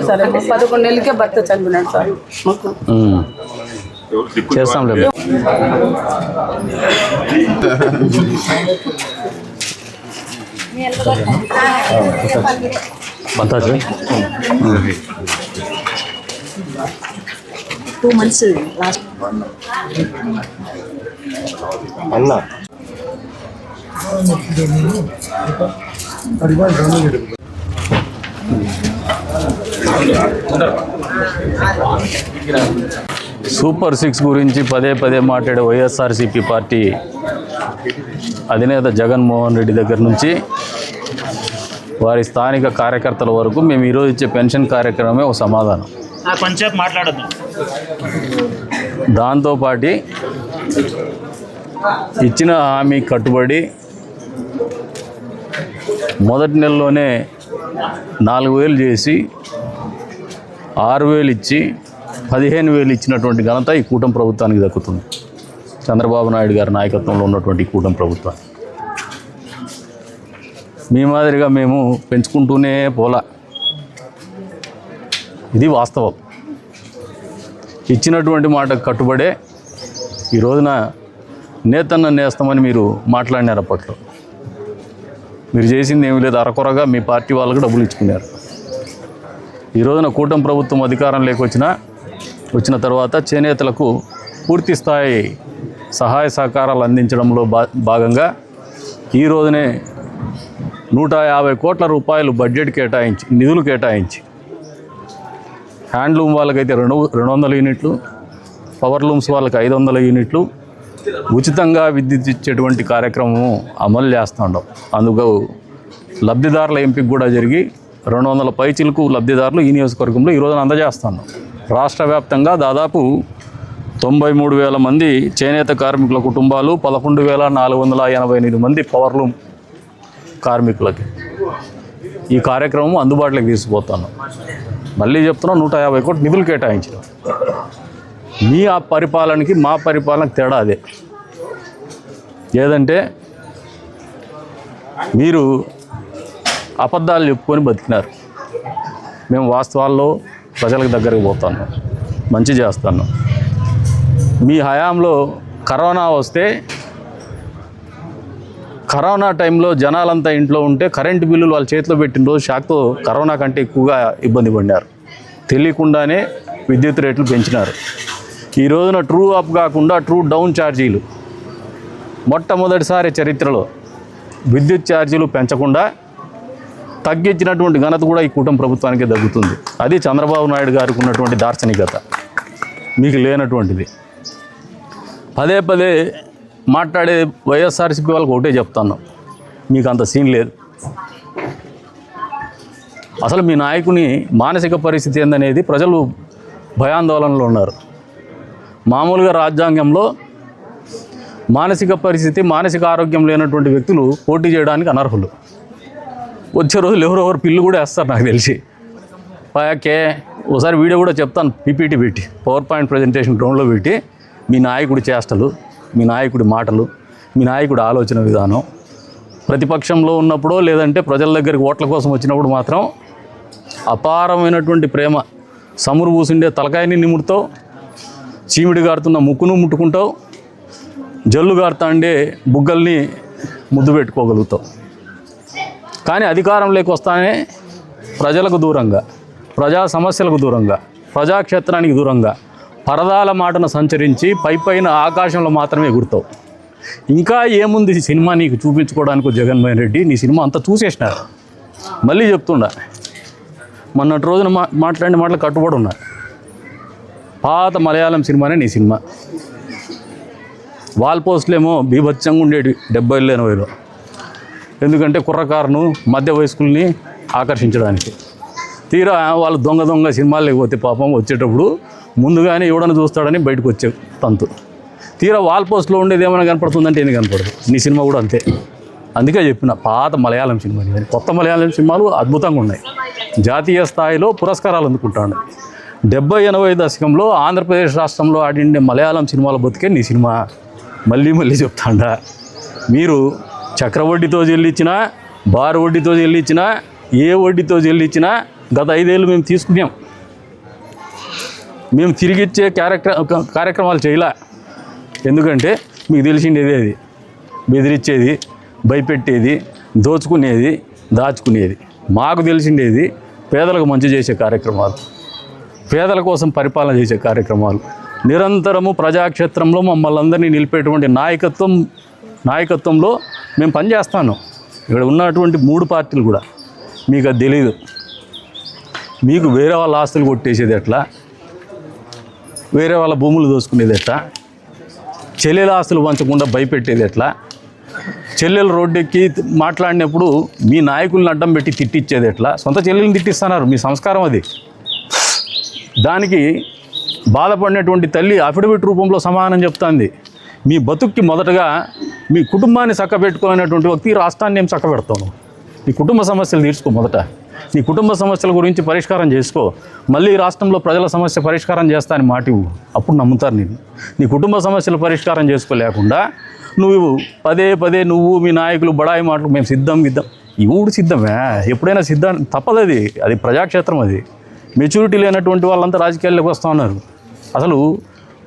Sir 11 నెలలకే భర్త చనిపోయినాడు సార్. చేస్తాంలే. బంతాజీ 2 months లాస్ట్ అన్నా సూపర్ 6 గురించి పదే పదే మాట్లాడే వైఎస్ఆర్సీపీ పార్టీ అధినేత జగన్మోహన్ రెడ్డి దగ్గర నుంచి వారి స్థానిక కార్యకర్తల వరకు మేము ఈరోజు ఇచ్చే పెన్షన్ కార్యక్రమమే ఒక సమాధానం. కొంచెం మాట్లాడద్దు. దాంతోపాటు ఇచ్చిన హామీ కట్టుబడి మొదటి నెలలోనే 4,000 చేసి 6,000 ఇచ్చి 15,000 ఇచ్చినటువంటి ఘనత ఈ కూటమి ప్రభుత్వానికి దక్కుతుంది. చంద్రబాబు నాయుడు గారి నాయకత్వంలో ఉన్నటువంటి కూటమి ప్రభుత్వం. మీ మాదిరిగా మేము పెంచుకుంటూనే పోలా. ఇది వాస్తవం. ఇచ్చినటువంటి మాటకు కట్టుబడే ఈ రోజున నేతన్న నేస్తామని మీరు మాట్లాడినారు. అప్పట్లో మీరు చేసింది ఏమీ లేదు, అరకొరగా మీ పార్టీ వాళ్ళకు డబ్బులు ఇచ్చుకున్నారు. ఈ రోజున కూటమి ప్రభుత్వం అధికారంలోకి వచ్చిన తర్వాత చేనేతలకు పూర్తి స్థాయి సహాయ సహకారాలు అందించడంలో భాగంగా ఈ రోజునే 150 కోట్ల రూపాయలు బడ్జెట్ కేటాయించి, నిధులు కేటాయించి, హ్యాండ్లూమ్ వాళ్ళకైతే 200 యూనిట్లు, పవర్ లూమ్స్ వాళ్ళకి 500 యూనిట్లు ఉచితంగా విద్యుత్ ఇచ్చేటువంటి కార్యక్రమం అమలు చేస్తూ ఉన్నాం. అందుకు లబ్ధిదారుల ఎంపిక కూడా జరిగి 200 పైచిలకు లబ్ధిదారులు ఈ నియోజకవర్గంలో ఈ రోజున అందజేస్తున్నాం. రాష్ట్ర వ్యాప్తంగా దాదాపు 93,000 మంది చేనేత కార్మికుల కుటుంబాలు, 11,488 మంది పవర్లూమ్ కార్మికులకి ఈ కార్యక్రమం అందుబాటులోకి తీసుకుపోతున్నాం. మళ్ళీ చెప్తున్నాం, 150 కోట్లు నిధులు కేటాయించడం. మీ ఆ పరిపాలనకి మా పరిపాలనకి తేడా అదే. ఏదంటే మీరు అబద్ధాలు చెప్పుకొని బతికినారు. మేము వాస్తవాల్లో ప్రజలకు దగ్గరికి పోతున్నాం, మంచి చేస్తున్నాం. మీ హయాంలో కరోనా వస్తే, కరోనా టైంలో జనాలంతా ఇంట్లో ఉంటే కరెంటు బిల్లులు వాళ్ళ చేతిలో పెట్టిన రోజు షాక్తో కరోనా కంటే ఎక్కువగా ఇబ్బంది పడినారు. తెలియకుండానే విద్యుత్ రేట్లు పెంచినారు. ఈ రోజున ట్రూ అప్ కాకుండా ట్రూ డౌన్ ఛార్జీలు, మొట్టమొదటిసారి చరిత్రలో విద్యుత్ ఛార్జీలు పెంచకుండా తగ్గించినటువంటి ఘనత కూడా ఈ కూటమి ప్రభుత్వానికే దగ్గుతుంది. అది చంద్రబాబు నాయుడు గారికి ఉన్నటువంటి దార్శనికత, మీకు లేనటువంటిది. పదే పదే మాట్లాడే వైఎస్ఆర్సీపీ వాళ్ళకి ఒకటే చెప్తాను, మీకు అంత సీన్ లేదు. అసలు మీ నాయకుని మానసిక పరిస్థితి ఏందనేది ప్రజలు భయాందోళనలో ఉన్నారు. మామూలుగా రాజ్యాంగంలో మానసిక పరిస్థితి, మానసిక ఆరోగ్యం లేనటువంటి వ్యక్తులు పోటీ చేయడానికి అనర్హులు. వచ్చే రోజులు ఎవరెవరు పిల్లు కూడా వేస్తారు నాకు తెలిసి. పైకే ఒకసారి వీడియో కూడా చెప్తాను, పీపీటీ పెట్టి, పవర్ పాయింట్ ప్రజెంటేషన్ గ్రౌండ్లో పెట్టి, మీ నాయకుడి చేష్టలు, మీ నాయకుడి మాటలు, మీ నాయకుడి ఆలోచన విధానం, ప్రతిపక్షంలో ఉన్నప్పుడో లేదంటే ప్రజల దగ్గరికి ఓట్ల కోసం వచ్చినప్పుడు మాత్రం అపారమైనటువంటి ప్రేమ, సమురు పూసిండే తలకాయని నిముడుతావు, చీమిడి గారుతున్న ముక్కును ముట్టుకుంటావు, జల్లు గారుతాండే బుగ్గల్ని ముద్దు పెట్టుకోగలుగుతావు. కానీ అధికారంలోకి వస్తానే ప్రజలకు దూరంగా, ప్రజా సమస్యలకు దూరంగా, ప్రజాక్షేత్రానికి దూరంగా పరదాల మాటను సంచరించి పైపైన ఆకాశంలో మాత్రమే ఎగురుతావు. ఇంకా ఏముంది సినిమా నీకు చూపించుకోవడానికి జగన్మోహన్ రెడ్డి? నీ సినిమా అంతా చూసేసినారు. మళ్ళీ చెప్తుండా, మొన్నటి రోజున మాట్లాడిన మాటలు కట్టుబడి ఉన్నారు. పాత మలయాళం సినిమానే నీ సినిమా. వాల్ పోస్టులేమో బీభత్సంగా ఉండేవి 70 80లో. ఎందుకంటే కుర్రకారును, మధ్య వయస్కుల్ని ఆకర్షించడానికి. తీరా వాళ్ళు దొంగ సినిమాలు లేకపోతే పాపం వచ్చేటప్పుడు ముందుగానే ఎవడన్నా చూస్తాడని బయటకు వచ్చే తంతు. తీరా వాల్ పోస్ట్లో ఉండేది ఏమైనా కనపడుతుందంటే ఏమి కనపడదు. నీ సినిమా కూడా అంతే. అందుకే చెప్పిన, పాత మలయాళం సినిమా. కొత్త మలయాళం సినిమాలు అద్భుతంగా ఉన్నాయి, జాతీయ స్థాయిలో పురస్కారాలు అందుకుంటాను. 70-80 దశకంలో ఆంధ్రప్రదేశ్ రాష్ట్రంలో ఆడిండే మలయాళం సినిమాల బతికే నీ సినిమా. మళ్ళీ చెప్తాండా. మీరు చక్రవడ్డీతో చెల్లించినా, బార్ వడ్డీతో చెల్లించినా, ఏ వడ్డీతో చెల్లించినా గత 5 ఏళ్ళు మేము తీసుకున్నాం. మేము తిరిగిచ్చే కార్యక్రమాలు చేయలే. ఎందుకంటే మీకు తెలిసిండేది అది బెదిరించేది, భయపెట్టేది, దోచుకునేది, దాచుకునేది. మాకు తెలిసిండేది పేదలకు మంచి చేసే కార్యక్రమాలు, పేదల కోసం పరిపాలన చేసే కార్యక్రమాలు, నిరంతరము ప్రజాక్షేత్రంలో మమ్మల్ని అందరినీ నిలిపేటువంటి నాయకత్వంలో మేము పనిచేస్తాను. ఇక్కడ ఉన్నటువంటి 3 పార్టీలు కూడా మీకు అది తెలియదు. మీకు వేరే వాళ్ళ ఆస్తులు కొట్టేసేది ఎట్లా, వేరే వాళ్ళ భూములు దోసుకునేది ఎట్లా, చెల్లెల ఆస్తులు పంచకుండా భయపెట్టేది ఎట్లా, చెల్లెలు రోడ్డెక్కి మాట్లాడినప్పుడు మీ నాయకుల్ని అడ్డం పెట్టి తిట్టించేది ఎట్లా, సొంత చెల్లెల్ని తిట్టిస్తున్నారు. మీ సంస్కారం అది. దానికి బాధపడినటువంటి తల్లి అఫిడవిట్ రూపంలో సమాధానం చెప్తుంది. మీ బతుక్కి మొదటగా మీ కుటుంబాన్ని చక్కబెట్టుకోలేనటువంటి వ్యక్తి రాష్ట్రాన్ని ఏం చక్కబెడతాను. నీ కుటుంబ సమస్యలు తీర్చుకో. మొదట నీ కుటుంబ సమస్యల గురించి పరిష్కారం చేసుకో. మళ్ళీ రాష్ట్రంలో ప్రజల సమస్య పరిష్కారం చేస్తా అని మాట ఇవ్వు. అప్పుడు నమ్ముతారు నేను. నీ కుటుంబ సమస్యలు పరిష్కారం చేసుకోలేకుండా నువ్వు పదే నువ్వు మీ నాయకులు బడాయి మాటలు మేము సిద్ధం ఇవుడు సిద్ధమే. ఎప్పుడైనా సిద్ధం తప్పదు. అది ప్రజాక్షేత్రం. అది మెచ్యూరిటీ లేనటువంటి వాళ్ళంతా రాజకీయాల్లోకి వస్తూ ఉన్నారు. అసలు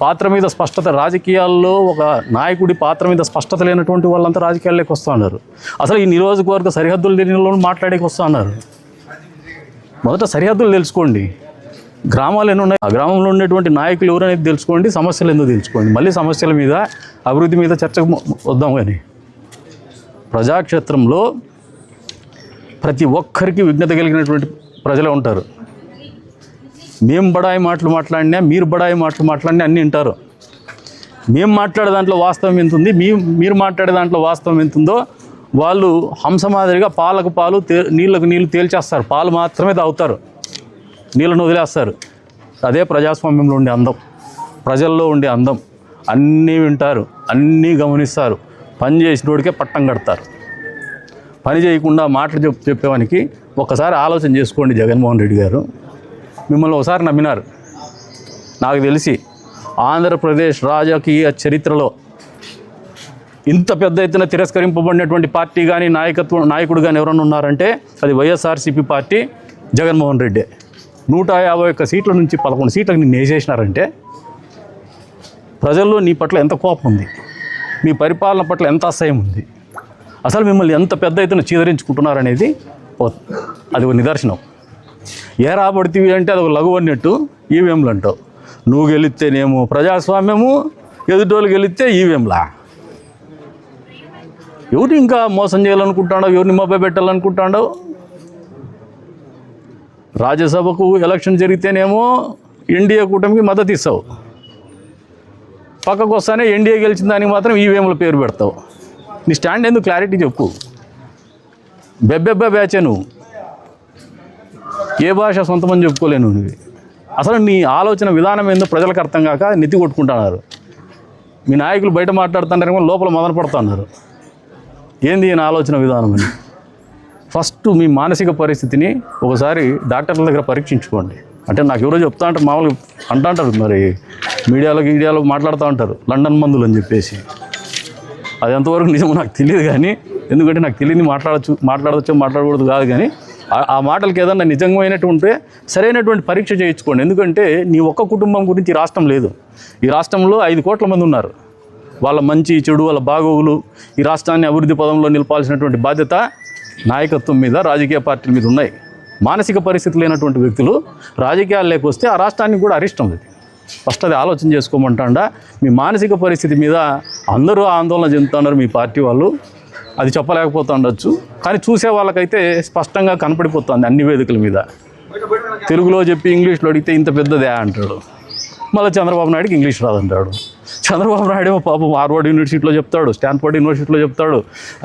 పాత్ర మీద స్పష్టత, రాజకీయాల్లో ఒక నాయకుడి పాత్ర మీద స్పష్టత లేనటువంటి వాళ్ళంతా రాజకీయాల్లోకి వస్తూ ఉన్నారు. అసలు ఈ నియోజకవర్గ సరిహద్దుల దీనిలో మాట్లాడేకి వస్తూ ఉన్నారు. మొదట సరిహద్దులు తెలుసుకోండి. గ్రామాలు ఎన్ని ఉన్నాయి, ఆ గ్రామంలో ఉండేటువంటి నాయకులు ఎవరనేది తెలుసుకోండి, సమస్యలు ఎందుకు తెలుసుకోండి. మళ్ళీ సమస్యల మీద, అభివృద్ధి మీద చర్చకు వద్దాం. కానీ ప్రజాక్షేత్రంలో ప్రతి ఒక్కరికి విఘ్నత కలిగినటువంటి ప్రజలే ఉంటారు. మేము బడాయి మాటలు మాట్లాడినా, మీరు బడాయి మాటలు మాట్లాడినా అన్నీ వింటారు. మేము మాట్లాడే దాంట్లో వాస్తవం ఎంత ఉంది, మీరు మాట్లాడే దాంట్లో వాస్తవం ఎంత ఉందో వాళ్ళు హంస మాదిరిగా పాలకు పాలు, నీళ్ళకు నీళ్ళు తేల్చేస్తారు. పాలు మాత్రమే తాగుతారు, నీళ్ళను వదిలేస్తారు. అదే ప్రజాస్వామ్యంలో ఉండే అందం, ప్రజల్లో ఉండే అందం. అన్నీ వింటారు, అన్నీ గమనిస్తారు. పని చేసినోడికే పట్టం కడతారు. పని చేయకుండా మాటలు చెప్పేవానికి ఒక్కసారి ఆలోచన చేసుకోండి. జగన్మోహన్ రెడ్డి గారు మిమ్మల్ని ఒకసారి నమ్మినారు. నాకు తెలిసి ఆంధ్రప్రదేశ్ రాజకీయ చరిత్రలో ఇంత పెద్ద ఎత్తున తిరస్కరింపబడినటువంటి పార్టీ కానీ నాయకుడు కానీ ఎవరైనా ఉన్నారంటే అది వైఎస్ఆర్సీపీ పార్టీ, జగన్మోహన్ రెడ్డి. 151 సీట్ల నుంచి 11 సీట్లకు నిన్ను వేసేసినారంటే ప్రజల్లో నీ పట్ల ఎంత కోపం ఉంది, మీ పరిపాలన పట్ల ఎంత అసహ్యం ఉంది, అసలు మిమ్మల్ని ఎంత పెద్ద ఎత్తున చీదరించుకుంటున్నారనేది అది ఒక నిదర్శనం. ఏ రాబడితివి అంటే అది ఒక లఘు అన్నట్టు ఈవీఎంలు అంటావు. నువ్వు గెలిస్తేనేమో ప్రజాస్వామ్యము, ఎదుటోళ్ళు గెలిస్తే ఈవీఎంలా. ఎవరు ఇంకా మోసం చేయాలనుకుంటాడో, ఎవరిని మభ్య పెట్టాలనుకుంటాడో. రాజ్యసభకు ఎలక్షన్ జరిగితేనేమో ఎన్డీఏ కూటమికి మద్దతు ఇస్తావు, పక్కకు వస్తానే ఎన్డీఏ గెలిచిన దానికి మాత్రం ఈవీఎంల పేరు పెడతావు. నీ స్టాండ్ ఎందుకు క్లారిటీ చెప్పు. బెబ్బెబ్బే బ్యాచే నువ్వు. ఏ భాష సొంతమని చెప్పుకోలేను నువ్వు. అసలు నీ ఆలోచన విధానం ఏందో ప్రజలకు అర్థం కాక నెత్తి కొట్టుకుంటున్నారు. మీ నాయకులు బయట మాట్లాడుతున్నారేమో, లోపల మొదలు పడుతున్నారు. ఏంది ఈయన ఆలోచన విధానం అని. ఫస్ట్ మీ మానసిక పరిస్థితిని ఒకసారి డాక్టర్ల దగ్గర పరీక్షించుకోండి. అంటే నాకు ఎవరో చెప్తా ఉంటారు, మామూలుగా అంటారు, మరి మీడియాలో మాట్లాడుతూ ఉంటారు లండన్ మందులు అని చెప్పేసి. అది ఎంతవరకు నిజమో నాకు తెలియదు. కానీ ఎందుకంటే నాకు తెలియని మాట్లాడవచ్చో మాట్లాడకూడదు కాదు. కానీ ఆ మాటలకి ఏదన్నా నిజమైనట్టు ఉంటే సరైనటువంటి పరీక్ష చేయించుకోండి. ఎందుకంటే నీ ఒక్క కుటుంబం గురించి ఈ రాష్ట్రం లేదు. ఈ రాష్ట్రంలో 5 కోట్ల మంది ఉన్నారు. వాళ్ళ మంచి చెడు, వాళ్ళ బాగోగులు, ఈ రాష్ట్రాన్ని అభివృద్ధి పదంలో నిలపాల్సినటువంటి బాధ్యత నాయకత్వం మీద, రాజకీయ పార్టీల మీద ఉన్నాయి. మానసిక పరిస్థితి లేనటువంటి వ్యక్తులు రాజకీయాలు లేకొస్తే ఆ రాష్ట్రానికి కూడా అరిష్టం. అది ఫస్ట్ అది ఆలోచన చేసుకోమంటాడా. మీ మానసిక పరిస్థితి మీద అందరూ ఆందోళన చెందుతున్నారు మీ పార్టీ వాళ్ళు. అది చెప్పలేకపోతూ ఉండొచ్చు, కానీ చూసే వాళ్ళకైతే స్పష్టంగా కనపడిపోతుంది అన్ని వేదికల మీద. తెలుగులో చెప్పి ఇంగ్లీష్లో అడిగితే ఇంత పెద్దదే అంటాడు. మళ్ళీ చంద్రబాబు నాయుడుకి ఇంగ్లీష్ రాదంటాడు. చంద్రబాబు నాయుడు ఏమో పాపం హార్వర్డ్ యూనివర్సిటీలో చెప్తాడు, స్టాన్ఫోర్డ్ యూనివర్సిటీలో చెప్తాడు,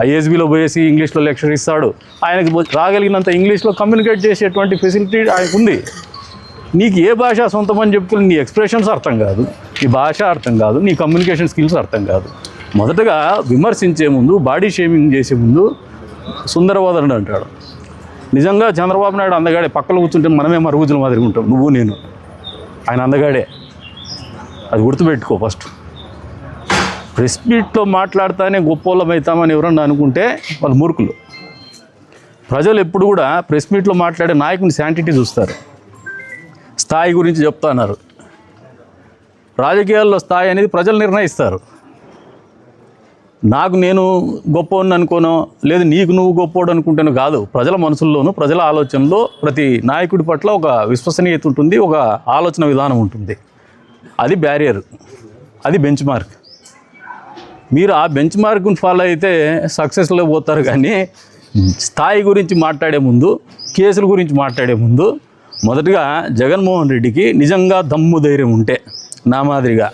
ఐఎస్బీలో పోయేసి ఇంగ్లీష్లో లెక్చర్ ఇస్తాడు. ఆయనకి రాగలిగినంత ఇంగ్లీష్లో కమ్యూనికేట్ చేసేటువంటి ఫెసిలిటీ ఆయనకు ఉంది. నీకు ఏ భాష సొంతమని చెప్పుకుని నీ ఎక్స్ప్రెషన్స్ అర్థం కాదు, నీ భాష అర్థం కాదు, నీ కమ్యూనికేషన్ స్కిల్స్ అర్థం కాదు. మొదటగా విమర్శించే ముందు, బాడీ షేమింగ్ చేసే ముందు సుందరవదనుడు అంటాడు. నిజంగా చంద్రబాబు నాయుడు అందగాడే. పక్కన కూర్చుంటే మనమే మరుగుజుల మాదిరిగా ఉంటాం, నువ్వు నేను. ఆయన అందగాడే, అది గుర్తుపెట్టుకో. ఫస్ట్ ప్రెస్ మీట్లో మాట్లాడతానే గొప్పోళ్ళం అవుతామని ఎవరన్నా అనుకుంటే వాళ్ళు మూర్ఖులు. ప్రజలు ఎప్పుడు కూడా ప్రెస్ మీట్లో మాట్లాడే నాయకుని శాంటిటీ చూస్తారు. స్థాయి గురించి చెప్తున్నారు. రాజకీయాల్లో స్థాయి అనేది ప్రజలు నిర్ణయిస్తారు. నాకు నేను గొప్పవాడిని అనుకోనో లేదు నీకు నువ్వు గొప్పవాడు అనుకుంటాను కాదు. ప్రజల మనసుల్లోనూ ప్రజల ఆలోచనలో ప్రతి నాయకుడి పట్ల ఒక విశ్వసనీయత ఉంటుంది, ఒక ఆలోచన విధానం ఉంటుంది. అది బ్యారియర్, అది బెంచ్ మార్క్. మీరు ఆ బెంచ్ మార్క్ని ఫాలో అయితే సక్సెస్లో పోతారు. కానీ స్థాయి గురించి మాట్లాడే ముందు, కేసుల గురించి మాట్లాడే ముందు మొదటగా జగన్మోహన్ రెడ్డికి నిజంగా దమ్ము ధైర్యం ఉంటే, నా మాదిరిగా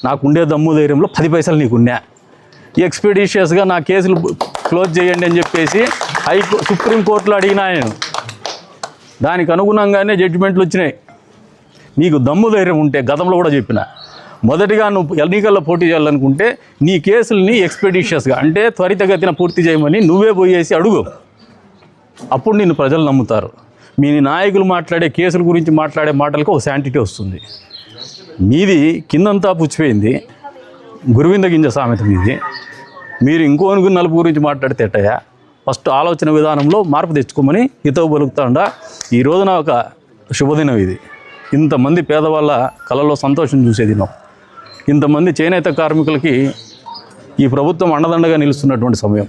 నాకుండే దమ్ము ధైర్యంలో 10 పైసలు నీకున్నా, ఎక్స్పెడిషియస్గా నా కేసులు క్లోజ్ చేయండి అని చెప్పేసి సుప్రీంకోర్టులో అడిగినా నేను, దానికి అనుగుణంగానే జడ్జిమెంట్లు వచ్చినాయి. నీకు దమ్ము ధైర్యం ఉంటే, గతంలో కూడా చెప్పిన, మొదటిగా నువ్వు ఎన్నికల్లో పోటీ చేయాలనుకుంటే నీ కేసుల్ని ఎక్స్పెడిషియస్గా అంటే త్వరితగతిన పూర్తి చేయమని నువ్వే పోయేసి అడుగు. అప్పుడు నిన్ను ప్రజలు నమ్ముతారు. మీ నాయకులు మాట్లాడే కేసుల గురించి మాట్లాడే మాటలకు ఒక శాంటిటీ వస్తుంది. మీది కిందంతా పుచ్చిపోయింది, గురువింద గింజ సామెత మీది. మీరు ఇంకో నలుపు గురించి మాట్లాడితే ఎట్టయా? ఫస్ట్ ఆలోచన విధానంలో మార్పు తెచ్చుకోమని హితవు పలుకుతాండా. ఈ రోజున ఒక శుభదినం ఇది. ఇంతమంది పేదవాళ్ళ కళలో సంతోషం చూసే దినం. ఇంతమంది చేనేత కార్మికులకి ఈ ప్రభుత్వం అండదండగా నిలుస్తున్నటువంటి సమయం.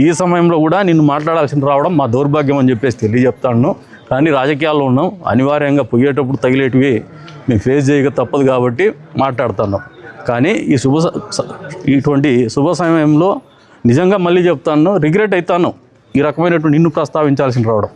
ఈ సమయంలో కూడా నిన్ను మాట్లాడాల్సిన రావడం మా దౌర్భాగ్యం అని చెప్పేసి తెలియజెప్తాను. కానీ రాజకీయాల్లో ఉన్నాం, అనివార్యంగా పోయేటప్పుడు తగిలేటివి మేము ఫేస్ చేయక తప్పదు కాబట్టి మాట్లాడుతున్నాం. కానీ ఇటువంటి శుభ సమయంలో నిజంగా మళ్ళీ చెప్తాను, రిగ్రెట్ అవుతాను ఈ రకమైనటువంటి నిన్ను ప్రస్తావించాల్సిన రావడం.